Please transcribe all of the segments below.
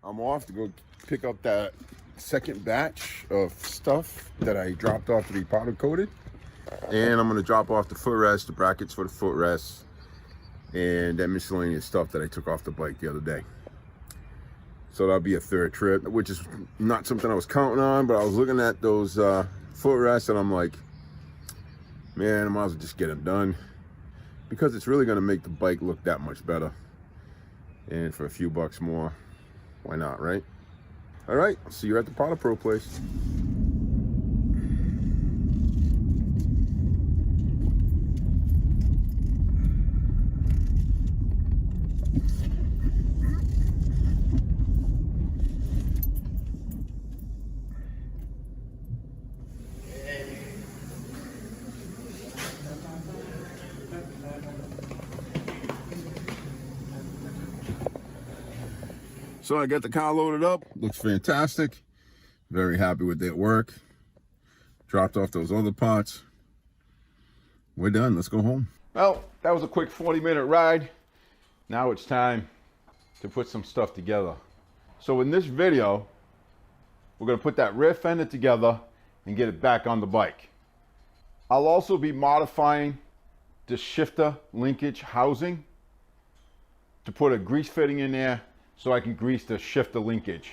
I'm off to go pick up that second batch of stuff that I dropped off to be powder coated. And I'm gonna drop off the footrest, the brackets for the footrest, and that miscellaneous stuff that I took off the bike the other day. So that'll be a third trip, which is not something I was counting on, but I was looking at those footrests and I'm like, man, I might as well just get them done because it's really gonna make the bike look that much better. And for a few bucks more, why not, right? All right, I'll see you at the Powder Pro place. So I got the car loaded up, looks fantastic. Very happy with that work. Dropped off those other parts. We're done, let's go home. Well, that was a quick 40-minute ride. Now it's time to put some stuff together. So in this video, we're gonna put that rear fender together and get it back on the bike. I'll also be modifying the shifter linkage housing to put a grease fitting in there so I can grease the shifter linkage.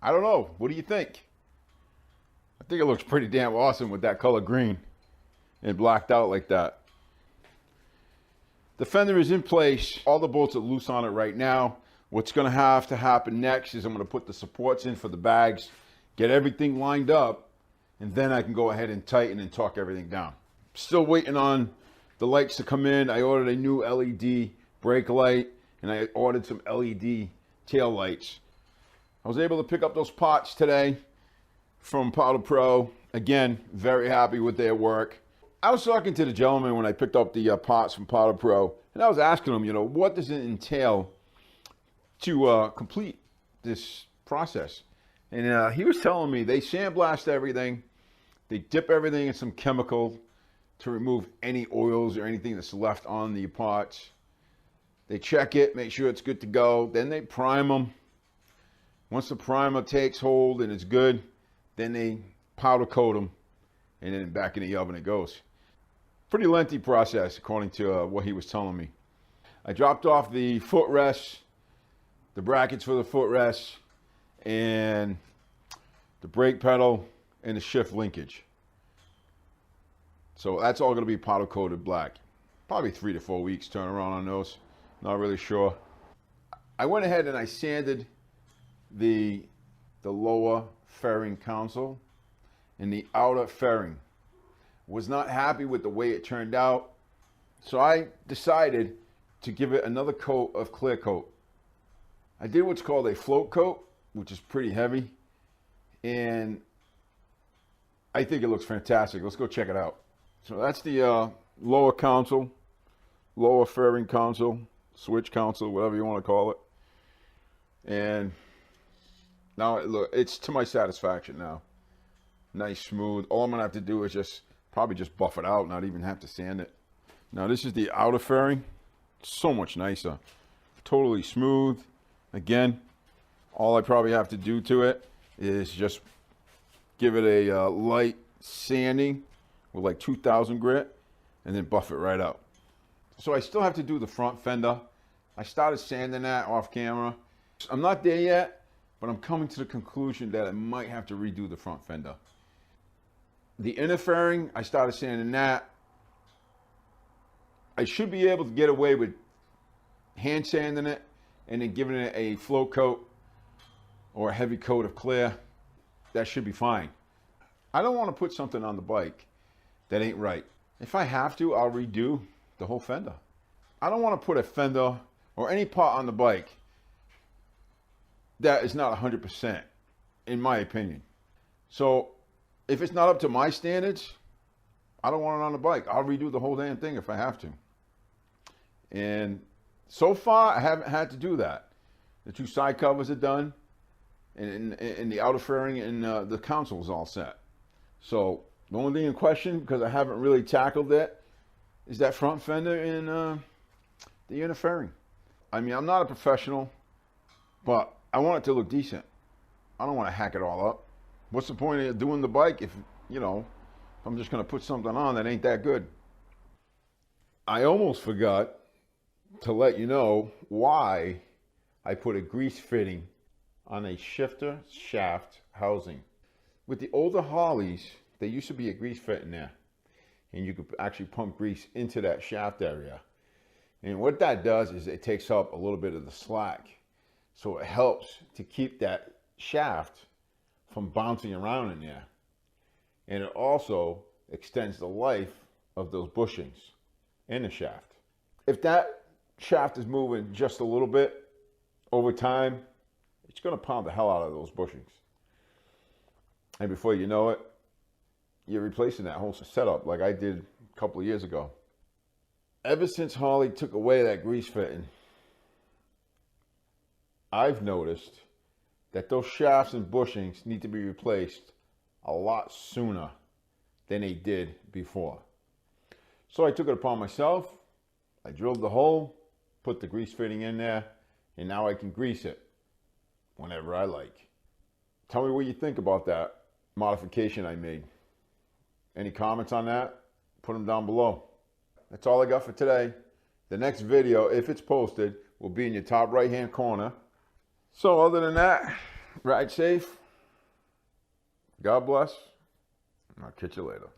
I don't know. What do you think? I think it looks pretty damn awesome with that color green and blacked out like that. The fender is in place. All the bolts are loose on it right now. What's going to have to happen next is I'm going to put the supports in for the bags, get everything lined up, and then I can go ahead and tighten and torque everything down. Still waiting on the lights to come in. I ordered a new LED brake light, and I ordered some LED tail lights. I was able to pick up those parts today from Powder Pro. Again, very happy with their work. I was talking to the gentleman when I picked up the parts from Powder Pro, and I was asking him, what does it entail to complete this process? And he was telling me they sandblast everything, they dip everything in some chemical to remove any oils or anything that's left on the parts. They check it, make sure it's good to go, then they prime them. Once the primer takes hold and it's good, then they powder coat them, and then back in the oven it goes. Pretty lengthy process according to what he was telling me. I dropped off the footrests, the brackets for the footrests, and the brake pedal and the shift linkage. So that's all going to be powder coated black. Probably 3 to 4 weeks turnaround on those. Not really sure. I went ahead and I sanded the lower fairing console and the outer fairing. Was not happy with the way it turned out, so I decided to give it another coat of clear coat. I did what's called a float coat, which is pretty heavy, and I think it looks fantastic. Let's go check it out. So that's the lower console, lower fairing console, switch console, whatever you want to call it. And now look, it's to my satisfaction now. Nice, smooth. All I'm gonna have to do is probably just buff it out, not even have to sand it. Now this is the outer fairing. So much nicer. Totally smooth. Again, all I probably have to do to it is just give it a light sanding with like 2000 grit and then buff it right out. So I still have to do the front fender. I started sanding that off camera. I'm not there yet, but I'm coming to the conclusion that I might have to redo the front fender. The inner fairing, I started sanding that. I should be able to get away with hand sanding it and then giving it a float coat or a heavy coat of clear. That should be fine. I don't want to put something on the bike that ain't right. If I have to, I'll redo the whole fender. I don't want to put a fender or any part on the bike that is not 100%, in my opinion. So if it's not up to my standards, I don't want it on the bike. I'll redo the whole damn thing if I have to. And so far, I haven't had to do that. The two side covers are done, and the outer fairing and the console is all set. So the only thing in question, because I haven't really tackled it, is that front fender and the inner fairing. I mean, I'm not a professional, but I want it to look decent. I don't want to hack it all up. What's the point of doing the bike if, you know, if I'm just going to put something on that ain't that good? I almost forgot to let you know why I put a grease fitting on a shifter shaft housing. With the older Harleys, there used to be a grease fitting there, and you could actually pump grease into that shaft area. And what that does is it takes up a little bit of the slack. So it helps to keep that shaft from bouncing around in there. And it also extends the life of those bushings in the shaft. If that shaft is moving just a little bit over time, it's going to pound the hell out of those bushings. And before you know it, you're replacing that whole setup like I did a couple of years ago. Ever since Harley took away that grease fitting, I've noticed that those shafts and bushings need to be replaced a lot sooner than they did before. So I took it upon myself. I drilled the hole, put the grease fitting in there, and now I can grease it whenever I like. Tell me what you think about that modification I made. Any comments on that? Put them down below. That's all I got for today. The next video, if it's posted, will be in your top right-hand corner. So other than that, ride safe. God bless. I'll catch you later.